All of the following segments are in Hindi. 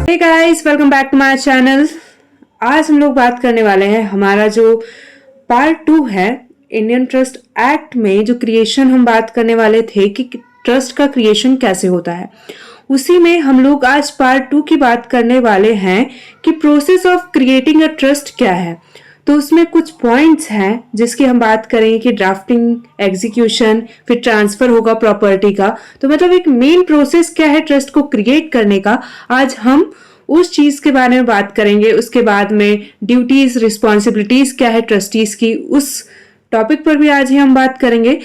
Hey guys, welcome back to my channel. आज हम लोग बात करने वाले हैं हमारा जो पार्ट 2 है इंडियन ट्रस्ट एक्ट में जो क्रिएशन हम बात करने वाले थे कि ट्रस्ट का क्रिएशन कैसे होता है। उसी में हम लोग आज पार्ट 2 की बात करने वाले हैं कि process of creating a trust क्या है। तो उसमें कुछ पॉइंट्स हैं जिसकी हम बात करेंगे कि ड्राफ्टिंग, एग्जीक्यूशन, फिर ट्रांसफर होगा प्रॉपर्टी का। तो मतलब एक मेन प्रोसेस क्या है ट्रस्ट को क्रिएट करने का, आज हम उस चीज के बारे में बात करेंगे। उसके बाद में ड्यूटीज, रिस्पॉन्सिबिलिटीज क्या है ट्रस्टीज की, उस टॉपिक पर भी आज ही हम बात करेंगे।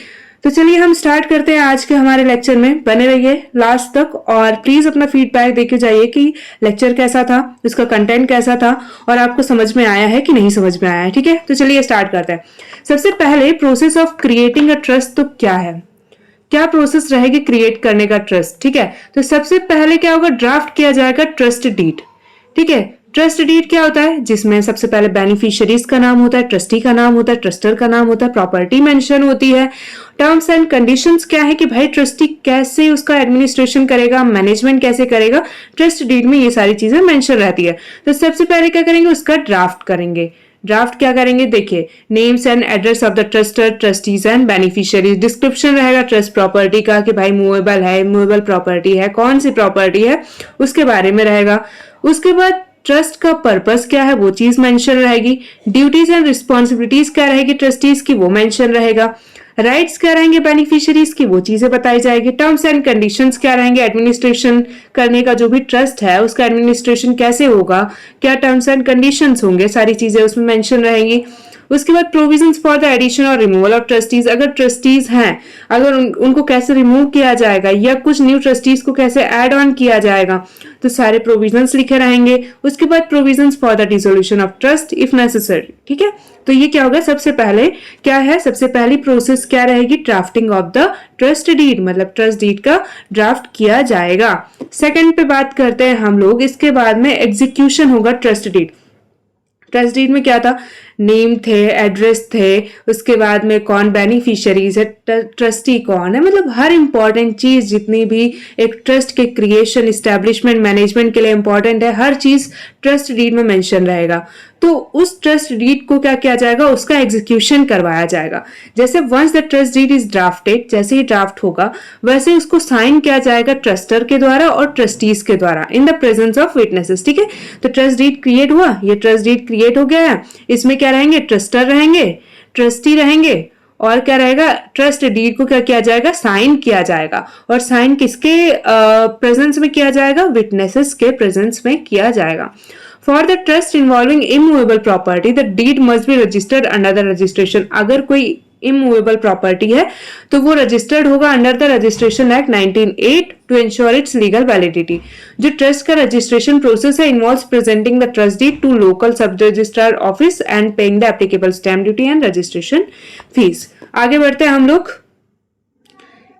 तो चलिए हम स्टार्ट करते हैं आज के हमारे लेक्चर में। बने रहिए लास्ट तक और प्लीज अपना फीडबैक देके जाइए कि लेक्चर कैसा था, उसका कंटेंट कैसा था और आपको समझ में आया है कि नहीं समझ में आया है। ठीक है, तो चलिए स्टार्ट करते हैं। सबसे पहले process of creating a trust तो क्या है, क्या प्रोसेस रहेगी क्रिएट करने का ट्रस्ट। ठीक है, तो सबसे पहले क्या होगा, ड्राफ्ट किया जाएगा ट्रस्ट डीड। ठीक है, ट्रस्ट डीड क्या होता है, जिसमें सबसे पहले बेनिफिशियरीज का नाम होता है, ट्रस्टी का नाम होता है, ट्रस्टर का नाम होता है, प्रॉपर्टी मेंशन होती है, टर्म्स एंड कंडीशंस क्या है कि भाई ट्रस्टी कैसे उसका एडमिनिस्ट्रेशन करेगा, मैनेजमेंट कैसे करेगा, ट्रस्ट डीड में ये सारी चीजें मेंशन रहती है। तो सबसे पहले क्या करेंगे, उसका ड्राफ्ट करेंगे। ड्राफ्ट क्या करेंगे, देखिए names and address of the truster, trustees and beneficiaries. Description रहेगा ट्रस्ट प्रॉपर्टी का कि भाई मूवेबल है, इमूवेबल प्रॉपर्टी है, कौन सी प्रॉपर्टी है उसके बारे में रहेगा। उसके बाद ट्रस्ट का पर्पस क्या है वो चीज मेंशन रहेगी। ड्यूटीज एंड रिस्पॉन्सिबिलिटीज क्या रहेगी ट्रस्टीज की, वो मेंशन रहेगा। राइट्स क्या रहेंगे बेनिफिशियरीज की, वो चीजें बताई जाएगी। टर्म्स एंड कंडीशंस क्या रहेंगे, एडमिनिस्ट्रेशन करने का जो भी ट्रस्ट है उसका एडमिनिस्ट्रेशन कैसे होगा, क्या टर्म्स एंड कंडीशंस होंगे, सारी चीजें उसमें मेंशन रहेंगी। उसके बाद प्रोविजंस फॉर द एडिशन और रिमूवल ऑफ ट्रस्टीज, अगर ट्रस्टीज हैं अगर उनको कैसे रिमूव किया जाएगा या कुछ न्यू ट्रस्टीज को कैसे ऐड ऑन किया जाएगा, तो सारे प्रोविजंस लिखे रहेंगे। उसके बाद provisions for the dissolution of trust if necessary. ठीक है, तो ये क्या होगा, सबसे पहले क्या है, सबसे पहली प्रोसेस क्या रहेगी, drafting of the trust deed, मतलब ट्रस्ट डीड का ड्राफ्ट किया जाएगा। सेकंड पे बात करते हैं हम लोग, इसके बाद में एग्जीक्यूशन होगा ट्रस्ट डीड। ट्रस्ट डीड में क्या था, नेम थे, एड्रेस थे, उसके बाद में कौन बेनिफिशियरीज है, ट्रस्टी कौन है, मतलब हर इंपॉर्टेंट चीज जितनी भी एक ट्रस्ट के क्रिएशन, इस्टेब्लिशमेंट, मैनेजमेंट के लिए इंपॉर्टेंट है, हर चीज ट्रस्ट डीड में मेंशन रहेगा। तो उस ट्रस्ट डीड को क्या किया जाएगा, उसका एग्जीक्यूशन करवाया जाएगा। जैसे once the trust deed is drafted, जैसे ही ड्राफ्ट होगा वैसे उसको साइन किया जाएगा ट्रस्टर के द्वारा और ट्रस्टीज के द्वारा in the presence of witnesses. ठीक है, तो ट्रस्ट डीड क्रिएट हुआ, ये ट्रस्ट डीड क्रिएट हो गया है। इसमें क्या रहेंगे, ट्रस्टर रहेंगे, ट्रस्टी रहेंगे और क्या रहेगा, ट्रस्ट डीड को क्या किया जाएगा, साइन किया जाएगा। और साइन किसके प्रेजेंस में किया जाएगा, विटनेसेस के प्रेजेंस में किया जाएगा। For the trust involving immovable property, the deed must be registered under the registration. अगर कोई immovable property है तो वो रजिस्टर्ड होगा under the registration act 1908 to ensure its legal validity. जो ट्रस्ट का रजिस्ट्रेशन प्रोसेस है involves presenting the trust deed to local sub registrar office and paying the applicable stamp duty and registration fees. आगे बढ़ते हैं हम लोग।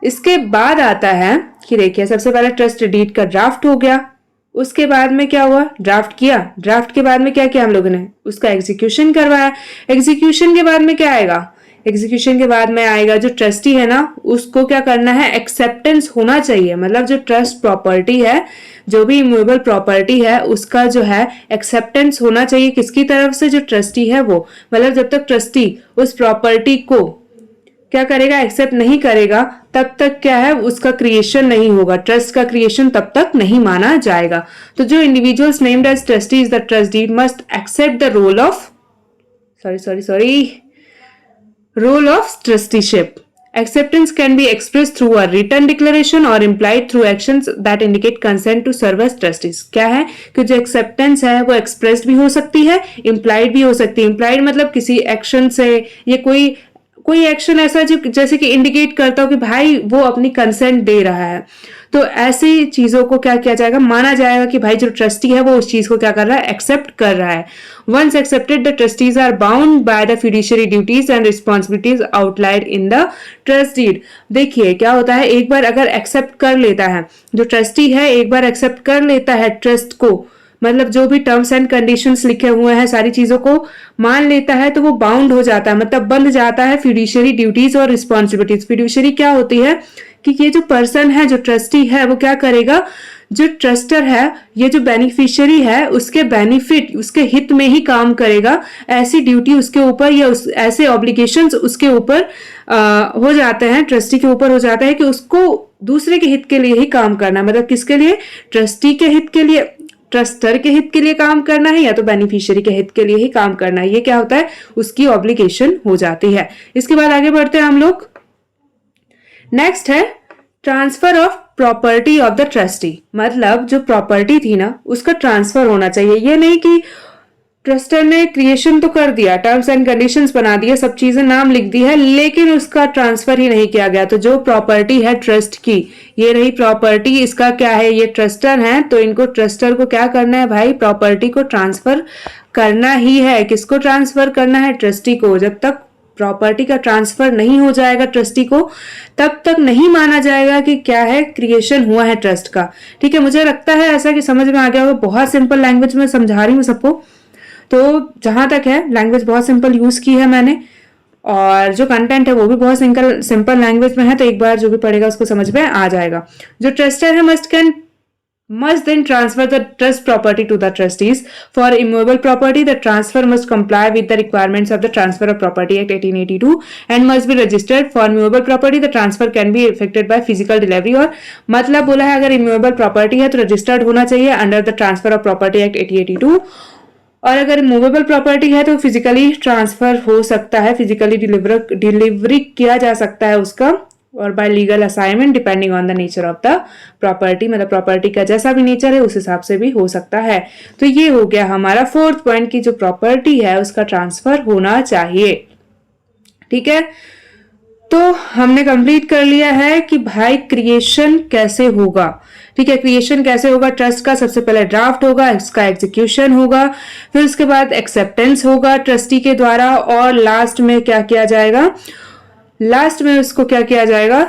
इसके बाद आता है कि देखिए सबसे पहले ट्रस्ट डीड का ड्राफ्ट हो गया, उसके बाद में क्या हुआ, ड्राफ्ट किया, ड्राफ्ट के बाद में क्या किया हम लोगों ने, उसका एग्जीक्यूशन करवाया। एग्जीक्यूशन के बाद में क्या आएगा, एग्जीक्यूशन के बाद में आएगा जो ट्रस्टी है ना उसको क्या करना है, एक्सेप्टेंस होना चाहिए। मतलब जो ट्रस्ट प्रॉपर्टी है, जो भी इमूवेबल प्रॉपर्टी है उसका जो है एक्सेप्टेंस होना चाहिए किसकी तरफ से, जो ट्रस्टी है वो। मतलब जब तक ट्रस्टी उस प्रॉपर्टी को क्या करेगा, एक्सेप्ट नहीं करेगा, तब तक क्या है उसका क्रिएशन नहीं होगा, ट्रस्ट का क्रिएशन तब तक नहीं माना जाएगा। तो जो individuals named as trustees the trust deed must accept the role of role of trusteeship. Acceptance can be expressed through a written declaration or implied through actions that indicate consent to serve as trustees. क्या है कि जो acceptance है वो expressed भी हो सकती है, implied भी हो सकती है। implied मतलब किसी एक्शन से, ये कोई एक्शन ऐसा जो जैसे कि इंडिकेट करता हो कि भाई वो अपनी कंसेंट दे रहा है, तो ऐसी चीजों को क्या किया जाएगा, माना जाएगा कि भाई जो ट्रस्टी है वो उस चीज को क्या कर रहा है, एक्सेप्ट कर रहा है। Once accepted the trustees are bound by the fiduciary duties and responsibilities outlined in the trust deed. देखिए क्या होता है, एक बार अगर एक्सेप्ट कर लेता है जो ट्रस्टी है, एक बार एक्सेप्ट कर लेता है ट्रस्ट को, मतलब जो भी टर्म्स एंड कंडीशंस लिखे हुए हैं सारी चीजों को मान लेता है, तो वो बाउंड हो जाता है, मतलब बंध जाता है फिड्यूशियरी ड्यूटीज और रिस्पॉन्सिबिलिटीज। फिड्यूशियरी क्या होती है कि ये जो पर्सन है, जो ट्रस्टी है, वो क्या करेगा, जो ट्रस्टर है, ये जो बेनिफिशियरी है, उसके बेनिफिट, उसके हित में ही काम करेगा। ऐसी ड्यूटी उसके ऊपर या ऐसे ऑब्लिगेशंस उसके ऊपर हो जाते हैं, ट्रस्टी के ऊपर हो जाता है कि उसको दूसरे के हित के लिए ही काम करना है। मतलब किसके लिए, ट्रस्टी के हित के लिए, ट्रस्टर के हित के लिए काम करना है, या तो बेनिफिशियरी के हित के लिए ही काम करना है। ये क्या होता है, उसकी ऑब्लिगेशन हो जाती है। इसके बाद आगे बढ़ते हैं हम लोग। नेक्स्ट है transfer of property of the trustee. मतलब जो प्रॉपर्टी थी ना, उसका ट्रांसफर होना चाहिए। ये नहीं कि ट्रस्टर ने क्रिएशन तो कर दिया, टर्म्स एंड कंडीशंस बना दिए, सब चीजें नाम लिख दी है, लेकिन उसका ट्रांसफर ही नहीं किया गया। तो जो प्रॉपर्टी है ट्रस्ट की, ये रही प्रॉपर्टी, इसका क्या है, ये ट्रस्टर हैं, तो इनको, ट्रस्टर को क्या करना है भाई, प्रॉपर्टी को ट्रांसफर करना ही है। किसको ट्रांसफर करना है, ट्रस्टी को। जब तक प्रॉपर्टी का ट्रांसफर नहीं हो जाएगा ट्रस्टी को, तब तक नहीं माना जाएगा कि क्या है, क्रिएशन हुआ है ट्रस्ट का। ठीक है, मुझे लगता है ऐसा कि समझ में आ गया होगा। बहुत सिंपल लैंग्वेज में समझा रही हूँ सबको, तो जहां तक है लैंग्वेज बहुत सिंपल यूज की है मैंने, और जो कंटेंट है वो भी बहुत सिंपल लैंग्वेज में है, तो एक बार जो भी पढ़ेगा उसको समझ में आ जाएगा। जो ट्रस्टर है must then transfer the trust property to the trustees. For immovable property, the transfer must comply with the requirements of the Transfer of Property Act 1882 and must be registered. For movable property, the transfer can be effected by physical delivery. और मतलब बोला है अगर immovable property है तो रजिस्टर्ड होना चाहिए under the Transfer of Property Act 1882, और अगर मूवेबल प्रॉपर्टी है तो फिजिकली ट्रांसफर हो सकता है, फिजिकली डिलीवरी किया जा सकता है उसका, और bye legal assignment depending on the nature of the property. मतलब प्रॉपर्टी का जैसा भी नेचर है उस हिसाब से भी हो सकता है। तो ये हो गया हमारा फोर्थ पॉइंट की जो प्रॉपर्टी है उसका ट्रांसफर होना चाहिए। ठीक है, तो हमने कंप्लीट कर लिया है कि भाई क्रिएशन कैसे होगा। ठीक है, क्रिएशन कैसे होगा, ट्रस्ट का सबसे पहले ड्राफ्ट होगा, इसका एग्जीक्यूशन होगा, फिर उसके बाद एक्सेप्टेंस होगा ट्रस्टी के द्वारा, और लास्ट में क्या किया जाएगा, लास्ट में उसको क्या किया जाएगा,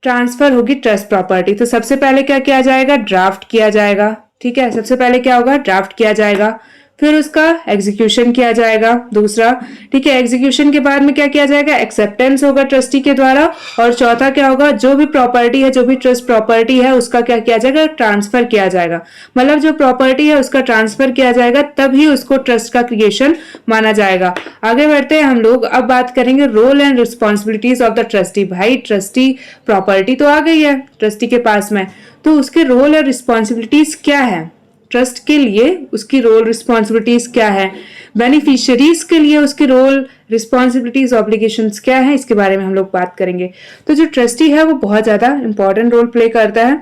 ट्रांसफर होगी ट्रस्ट प्रॉपर्टी। तो सबसे पहले क्या किया जाएगा, ड्राफ्ट किया जाएगा। ठीक है, सबसे पहले क्या होगा, ड्राफ्ट किया जाएगा, फिर उसका एग्जीक्यूशन किया जाएगा दूसरा। ठीक है, एग्जीक्यूशन के बाद में क्या किया जाएगा, एक्सेप्टेंस होगा ट्रस्टी के द्वारा, और चौथा क्या होगा, जो भी प्रॉपर्टी है, जो भी ट्रस्ट प्रॉपर्टी है उसका क्या किया जाएगा, ट्रांसफर किया जाएगा। मतलब जो प्रॉपर्टी है उसका ट्रांसफर किया जाएगा, तभी उसको ट्रस्ट का क्रिएशन माना जाएगा। आगे बढ़ते हैं हम लोग, अब बात करेंगे role and responsibilities of the trustee. भाई ट्रस्टी, प्रॉपर्टी तो आ गई है ट्रस्टी के पास में, तो उसके रोल और रिस्पॉन्सिबिलिटीज क्या है, ट्रस्ट के लिए उसकी रोल रिस्पॉन्सिबिलिटीज क्या है, बेनिफिशियरीज के लिए उसकी रोल रिस्पॉन्सिबिलिटीज ऑब्लिगेशंस क्या है, इसके बारे में हम लोग बात करेंगे। तो जो ट्रस्टी है वो बहुत ज्यादा इंपॉर्टेंट रोल प्ले करता है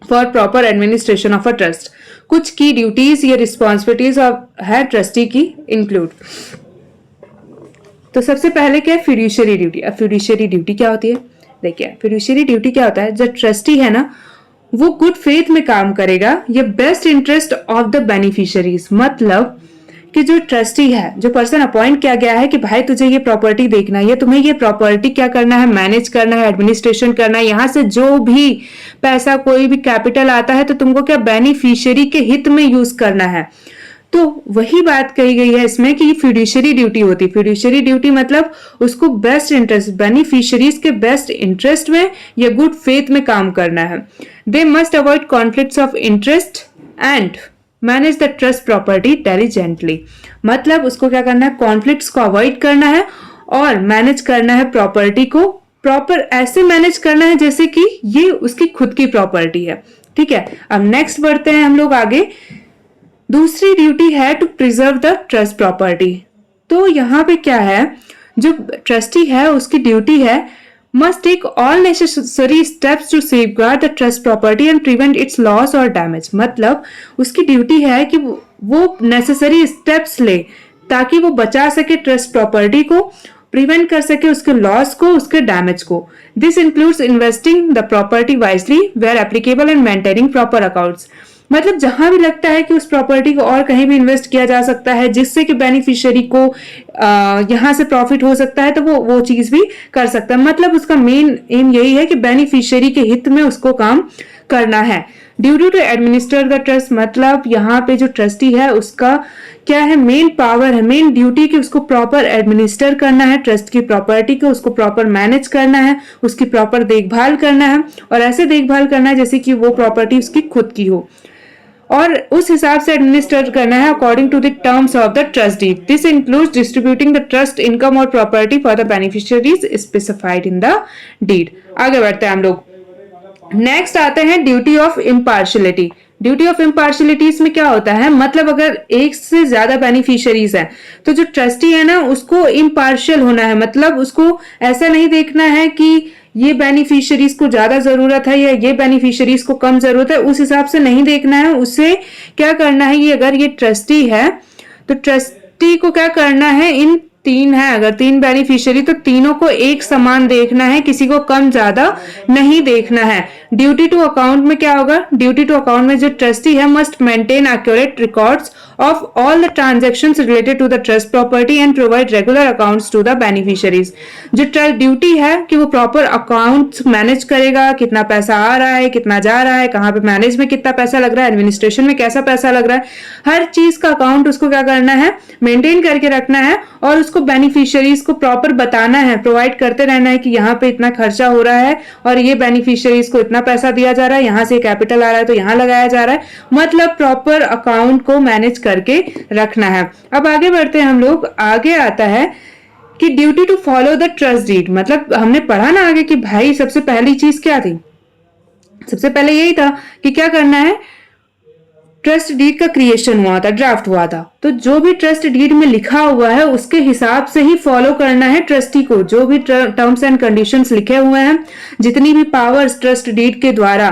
for proper administration of a trust. कुछ की ड्यूटीज या रिस्पॉन्सिबिलिटीज है ट्रस्टी की इंक्लूड। तो सबसे पहले क्या है, फिड्यूशियरी ड्यूटी। अब फिड्यूशियरी ड्यूटी क्या होती है, देखिए फिड्यूशियरी ड्यूटी क्या होता है, जो ट्रस्टी है ना वो गुड फेथ में काम करेगा, ये best interest of the beneficiaries. मतलब कि जो ट्रस्टी है, जो पर्सन अपॉइंट किया गया है कि भाई तुझे ये प्रॉपर्टी देखना है, तुम्हें ये प्रॉपर्टी क्या करना है, मैनेज करना है, एडमिनिस्ट्रेशन करना है, यहाँ से जो भी पैसा, कोई भी कैपिटल आता है तो तुमको क्या बेनिफिशियरी के हित में यूज करना है। तो वही बात कही गई है इसमें कि फिड्यूशियरी ड्यूटी होती। फिड्यूशियरी ड्यूटी मतलब उसको बेस्ट इंटरेस्ट, बेनिफिशियरीज के बेस्ट इंटरेस्ट में या गुड फेथ में काम करना है। They must avoid conflicts of interest and manage the trust property intelligently. मतलब उसको क्या करना है, कॉन्फ्लिक्ट्स को अवॉइड करना है और मैनेज करना है प्रॉपर्टी को, प्रॉपर ऐसे मैनेज करना है जैसे कि ये उसकी खुद की प्रॉपर्टी है। ठीक है, अब नेक्स्ट बढ़ते हैं हम लोग आगे। दूसरी ड्यूटी है to preserve the trust property. तो यहाँ पे क्या है, जो ट्रस्टी है उसकी ड्यूटी है must take all necessary steps to safeguard the trust property and prevent its loss or damage। मतलब उसकी ड्यूटी है कि वो नेसेसरी स्टेप्स ले ताकि वो बचा सके ट्रस्ट प्रॉपर्टी को, प्रिवेंट कर सके उसके लॉस को, उसके डैमेज को। This includes investing the property wisely where applicable and maintaining proper accounts. मतलब जहां भी लगता है कि उस प्रॉपर्टी को और कहीं भी इन्वेस्ट किया जा सकता है जिससे कि बेनिफिशियरी को यहाँ से प्रॉफिट हो सकता है तो वो चीज भी कर सकता है। मतलब उसका मेन एम यही है कि बेनिफिशियरी के हित में उसको काम करना है। Duty to administer the trust, मतलब यहाँ पे जो ट्रस्टी है उसका क्या है, मेन पावर है, मेन ड्यूटी कि उसको प्रॉपर एडमिनिस्टर करना है, ट्रस्ट की प्रॉपर्टी को उसको प्रॉपर मैनेज करना है, उसकी प्रॉपर देखभाल करना है, और ऐसे देखभाल करना है जैसे कि वो प्रॉपर्टी उसकी खुद की हो, और उस हिसाब से एडमिनिस्टर करना है according to the terms of the trust deed. This includes distributing the trust income और property for the beneficiaries specified in the deed. आगे बढ़ते हैं हम लोग। नेक्स्ट आते हैं duty of impartiality. Duty of impartiality इसमें क्या होता है, मतलब अगर एक से ज्यादा बेनिफिशियरीज हैं तो जो ट्रस्टी है ना उसको इम्पार्शियल होना है, मतलब उसको ऐसा नहीं देखना है कि ये बेनिफिशियरीज को ज्यादा जरूरत है या ये बेनिफिशियरीज को कम जरूरत है, उस हिसाब से नहीं देखना है। उससे क्या करना है, ये अगर ये ट्रस्टी है तो ट्रस्टी को क्या करना है, इन तीन है अगर तीन बेनिफिशियरी तो तीनों को एक समान देखना है, किसी को कम ज्यादा नहीं देखना है। ड्यूटी टू अकाउंट में क्या होगा, ड्यूटी टू अकाउंट में जो ट्रस्टी है must maintain accurate records of all the transactions related to the trust property and provide regular accounts to the beneficiaries. जो ड्यूटी है कि वो प्रॉपर अकाउंट्स मैनेज करेगा, कितना पैसा आ रहा है, कितना जा रहा है, कहाँ पे मैनेज में कितना पैसा लग रहा है, एडमिनिस्ट्रेशन में कैसा पैसा लग रहा है, हर चीज का अकाउंट उसको क्या करना है, मेंटेन करके रखना है, और उसको बेनिफिशियरीज को प्रॉपर बताना है, प्रोवाइड करते रहना है कि यहाँ पे इतना खर्चा हो रहा है और ये बेनिफिशियरीज को इतना पैसा दिया जा रहा है, यहाँ से कैपिटल आ रहा है तो यहाँ लगाया जा रहा है, मतलब प्रॉपर अकाउंट को मैनेज करके रखना है। अब आगे बढ़ते हैं हम लोग। आगे आता है कि duty to follow the trust deed, मतलब हमने पढ़ा ना आगे कि भाई सबसे पहली चीज क्या थी, सबसे पहले यही था कि क्या करना है, ट्रस्ट डीड का क्रिएशन हुआ था, ड्राफ्ट हुआ था, तो जो भी ट्रस्ट डीड में लिखा हुआ है उसके हिसाब से ही फॉलो करना है ट्रस्टी को। जो भी टर्म्स एंड कंडीशंस लिखे हुए हैं, जितनी भी पावर्स ट्रस्ट डीड के द्वारा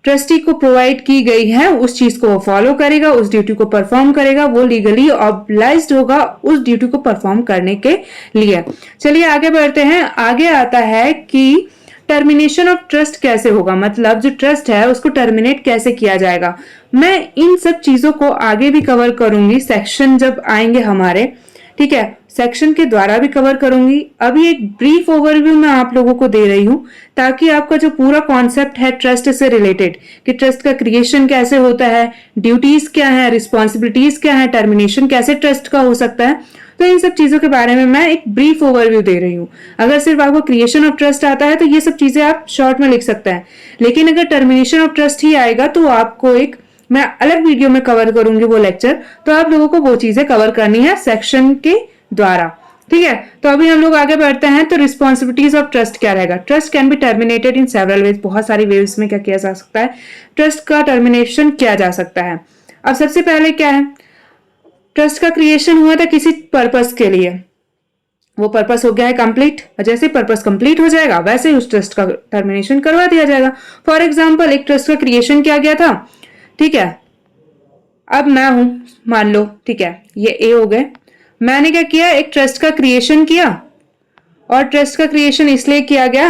ट्रस्टी को प्रोवाइड की गई है, उस चीज को वो फॉलो करेगा, उस ड्यूटी को परफॉर्म करेगा, वो लीगली ऑब्लाइज्ड होगा उस ड्यूटी को परफॉर्म करने के लिए। चलिए आगे बढ़ते हैं। आगे आता है कि टर्मिनेशन ऑफ ट्रस्ट कैसे होगा, मतलब जो ट्रस्ट है उसको टर्मिनेट कैसे किया जाएगा। मैं इन सब चीजों को आगे भी कवर करूंगी, सेक्शन जब आएंगे हमारे, ठीक है, सेक्शन के द्वारा भी कवर करूंगी। अभी एक ब्रीफ ओवरव्यू मैं आप लोगों को दे रही हूं ताकि आपका जो पूरा कॉन्सेप्ट है ट्रस्ट से रिलेटेड, कि ट्रस्ट का क्रिएशन कैसे होता है, ड्यूटीज क्या है, रिस्पॉन्सिबिलिटीज क्या है, टर्मिनेशन कैसे ट्रस्ट का हो सकता है, तो इन सब चीजों के बारे में मैं एक ब्रीफ ओवरव्यू दे रही हूँ। अगर सिर्फ आपको क्रिएशन ऑफ ट्रस्ट आता है तो ये सब चीजें आप शॉर्ट में लिख सकते हैं, लेकिन अगर टर्मिनेशन ऑफ ट्रस्ट ही आएगा तो आपको एक मैं अलग वीडियो में कवर करूंगी वो लेक्चर, तो आप लोगों को वो चीजें कवर करनी है सेक्शन के द्वारा, ठीक है। तो अभी हम लोग आगे बढ़ते हैं। तो रिस्पॉन्सिबिलिटीज ऑफ ट्रस्ट क्या रहेगा, trust can be terminated in several ways, बहुत सारी वेज में क्या किया जा सकता है, ट्रस्ट का टर्मिनेशन किया जा सकता है। अब सबसे पहले क्या है, ट्रस्ट का क्रिएशन हुआ था किसी पर्पस के लिए, वो पर्पस हो गया है कंप्लीट, और जैसे पर्पस कंप्लीट हो जाएगा वैसे ही उस ट्रस्ट का टर्मिनेशन करवा दिया जाएगा। फॉर एग्जाम्पल एक ट्रस्ट का क्रिएशन किया गया था, ठीक है, अब मैं हूं मान लो, ठीक है, ये ए हो गए, मैंने क्या किया, एक ट्रस्ट का क्रिएशन किया, और ट्रस्ट का क्रिएशन इसलिए किया गया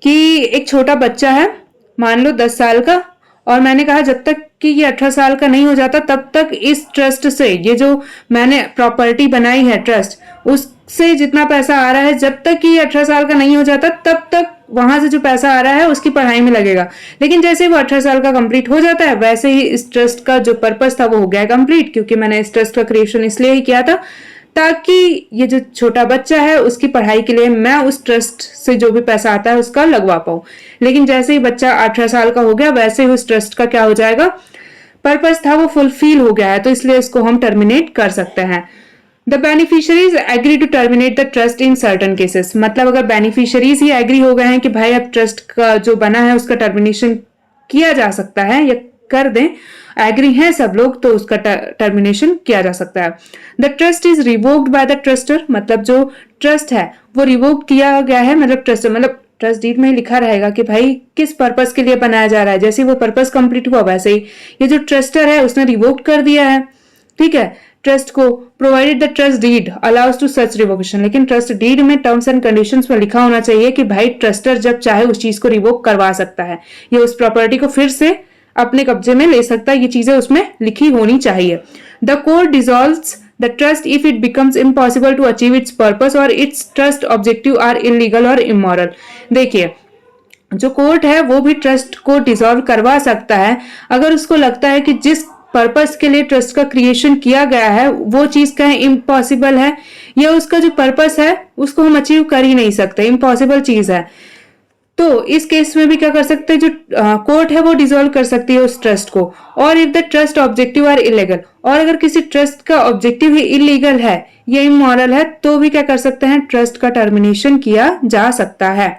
कि एक छोटा बच्चा है मान लो 10 साल का, और मैंने कहा जब तक कि ये 18 साल का नहीं हो जाता तब तक इस ट्रस्ट से, ये जो मैंने प्रॉपर्टी बनाई है ट्रस्ट, उससे जितना पैसा आ रहा है, जब तक कि ये 18 साल का नहीं हो जाता तब तक वहां से जो पैसा आ रहा है उसकी पढ़ाई में लगेगा। लेकिन जैसे वो 18 साल का कंप्लीट हो जाता है वैसे ही इस ट्रस्ट का जो पर्पस था वो हो गया कंप्लीट, क्योंकि मैंने इस ट्रस्ट का क्रिएशन इसलिए ही किया था ताकि ये जो छोटा बच्चा है उसकी पढ़ाई के लिए मैं उस ट्रस्ट से जो भी पैसा आता है उसका लगवा पाऊं। लेकिन जैसे ही बच्चा 18 साल का हो गया वैसे ही उस ट्रस्ट का क्या हो जाएगा, पर्पस था वो फुलफिल हो गया है, तो इसलिए इसको हम टर्मिनेट कर सकते हैं। The beneficiaries agree to terminate the trust in certain cases, मतलब अगर बेनिफिशियरीज ही एग्री हो गए हैं कि भाई अब ट्रस्ट का जो बना है उसका टर्मिनेशन किया जा सकता है या कर दें, एग्री हैं सब लोग, तो उसका टर्मिनेशन किया जा सकता है। The trust is revoked by the truster, मतलब जो ट्रस्ट है वो रिवोक किया गया है, मतलब ट्रस्ट, मतलब ट्रस्ट डीड में लिखा रहेगा कि भाई किस पर्पस के लिए बनाया जा रहा है, जैसे वो पर्पस कंप्लीट हुआ वैसे ही ये जो ट्रस्टर है उसने रिवोक कर दिया है, ठीक है, ट्रस्ट को, provided the trust deed allows to such revocation, लेकिन ट्रस्ट डीड में टर्म्स एंड कंडीशंस में लिखा होना चाहिए कि भाई ट्रस्टर जब चाहे उस चीज को रिवोक करवा सकता है, ये उस प्रॉपर्टी को फिर से अपने कब्जे में ले सकता है, ये चीजें उसमें लिखी होनी चाहिए। The court dissolves the trust if it becomes impossible to achieve its purpose और its trust objective are illegal और इमोरल। देखिए, जो कोर्ट है वो भी ट्रस्ट को डिसॉल्व करवा सकता है अगर उसको लगता है कि जिस पर्पस के लिए ट्रस्ट का क्रिएशन किया गया है वो चीज क्या है, इम्पॉसिबल है, या उसका जो पर्पस है उसको हम अचीव कर ही नहीं सकते, इम्पॉसिबल चीज है। तो इस केस में भी क्या कर सकते हैं, जो कोर्ट है वो डिसॉल्व कर सकती है उस ट्रस्ट को। और if the trust objective are illegal, और अगर किसी ट्रस्ट का ऑब्जेक्टिव ही इलीगल है या इमोरल है तो भी क्या कर सकते हैं, ट्रस्ट का टर्मिनेशन किया जा सकता है।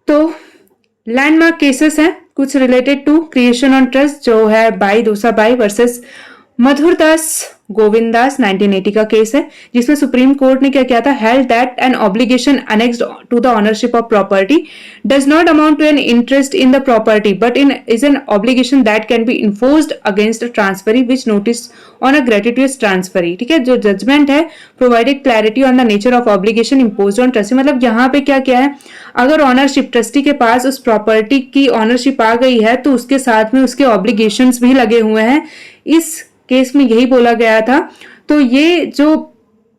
तो लैंडमार्क केसेस हैं कुछ related to creation on trust, जो है बाई दोसाबाई वर्सेस मधुरदास गोविंदास 1980 का केस है, जिसमें सुप्रीम कोर्ट ने क्या किया था, held that an obligation annexed to the ownership of property does not amount to an interest in the property but in is an obligation that can be enforced against a transferee which notice on a gratuitous transferee. ठीक है, जो जजमेंट है provided clarity on the nature of obligation imposed on trustee. मतलब यहाँ पे क्या क्या है, अगर ऑनरशिप ट्रस्टी के पास उस प्रॉपर्टी की ऑनरशिप आ गई है तो उसके साथ में उसके ऑब्लिगेशंस भी लगे हुए हैं। इस केस में यही बोला गया था। तो ये जो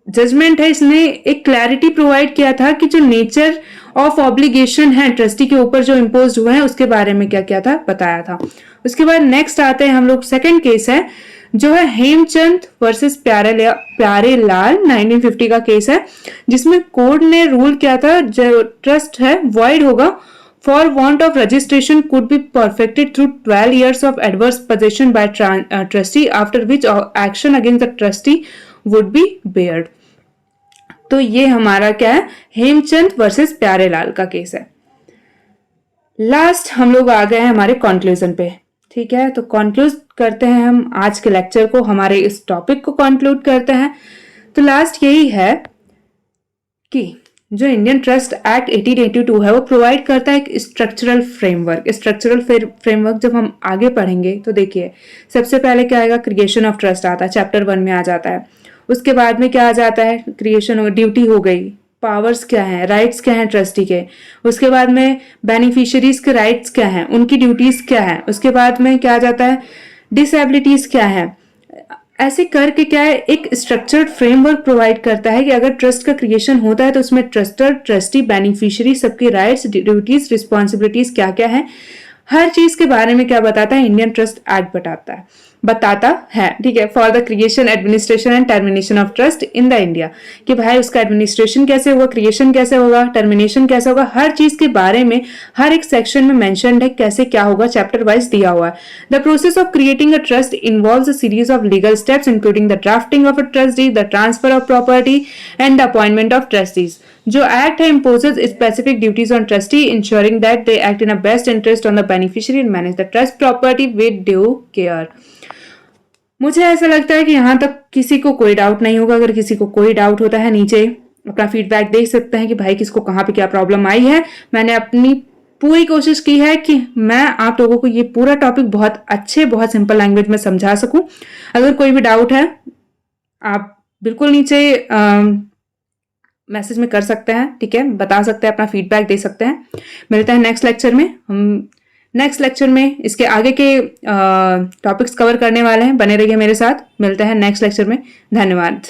जजमेंट है इसने एक क्लैरिटी प्रोवाइड किया था कि जो नेचर ऑफ ऑब्लिगेशन है ट्रस्टी के ऊपर जो इम्पोज हुए हैं उसके बारे में क्या किया था, बताया था। उसके बाद नेक्स्ट आते हैं हम लोग, सेकंड केस है जो है हेमचंद वर्सेस प्यारेलाल 1950 का केस है, जिसमें कोर्ट ने रूल किया था जो ट्रस्ट है वॉइड होगा for want of registration could be perfected through 12 years of adverse possession by trustee after which action against the trustee would be bared। तो ये हमारा क्या है, हेमचंद वर्सेस प्यारेलाल का केस है। लास्ट हम लोग आ गए हैं हमारे कंक्लूजन पे। ठीक है, तो कंक्लूड करते हैं हम आज के लेक्चर को, हमारे इस टॉपिक को कंक्लूड करते हैं। तो लास्ट यही है कि जो इंडियन ट्रस्ट एक्ट 1882 है वो प्रोवाइड करता है एक स्ट्रक्चरल फ्रेमवर्क। स्ट्रक्चरल फ्रेमवर्क जब हम आगे पढ़ेंगे तो देखिए, सबसे पहले क्या आएगा, क्रिएशन ऑफ ट्रस्ट आता है, चैप्टर 1 में आ जाता है। उसके बाद में क्या आ जाता है, क्रिएशन, ड्यूटी हो गई, पावर्स क्या है, राइट्स क्या है ट्रस्टी के। उसके बाद में बेनिफिशियरीज के राइट्स क्या है, उनकी ड्यूटीज क्या है। उसके बाद में क्या आ जाता है, डिसेबिलिटीज क्या है। ऐसे करके क्या है, एक स्ट्रक्चर्ड फ्रेमवर्क प्रोवाइड करता है कि अगर ट्रस्ट का क्रिएशन होता है तो उसमें ट्रस्टर, ट्रस्टी, बेनिफिशियरी सबके राइट्स, ड्यूटीज, रिस्पॉन्सिबिलिटीज क्या क्या है, हर चीज के बारे में क्या बताता है, इंडियन ट्रस्ट एक्ट बताता है। ठीक है, for the creation, administration and termination of trust in the India, कि भाई उसका एडमिनिस्ट्रेशन कैसे होगा, क्रिएशन कैसे होगा, टर्मिनेशन कैसे होगा, हर चीज के बारे में हर एक सेक्शन में मेंशन्ड है कैसे क्या होगा, चैप्टर वाइज दिया हुआ है। The process of creating a trust involves a series of legal steps including the drafting of a trust deed, the transfer of property and the appointment of trustees. जो एक्ट है imposes specific duties on trustee ensuring that they act in the best interest on the beneficiary and manage the trust property with due care। मुझे ऐसा लगता है कि यहाँ तक किसी को कोई डाउट नहीं होगा। अगर किसी को कोई डाउट होता है नीचे अपना फीडबैक दे सकते हैं कि भाई किसको कहाँ पे क्या प्रॉब्लम आई है। मैंने अपनी पूरी कोशिश की है कि मैं आप लोगों को ये पूरा टॉपिक बहुत अच्छे, बहुत सिंपल लैंग्वेज में समझा सकूं। अगर कोई भी डाउट है आप बिल्कुल नीचे मैसेज में कर सकते हैं। ठीक है, बता सकते हैं, अपना फीडबैक दे सकते हैं। मिलते हैं नेक्स्ट लेक्चर में। हम नेक्स्ट लेक्चर में इसके आगे के टॉपिक्स कवर करने वाले हैं। बने रहिए मेरे साथ। मिलते हैं नेक्स्ट लेक्चर में। धन्यवाद।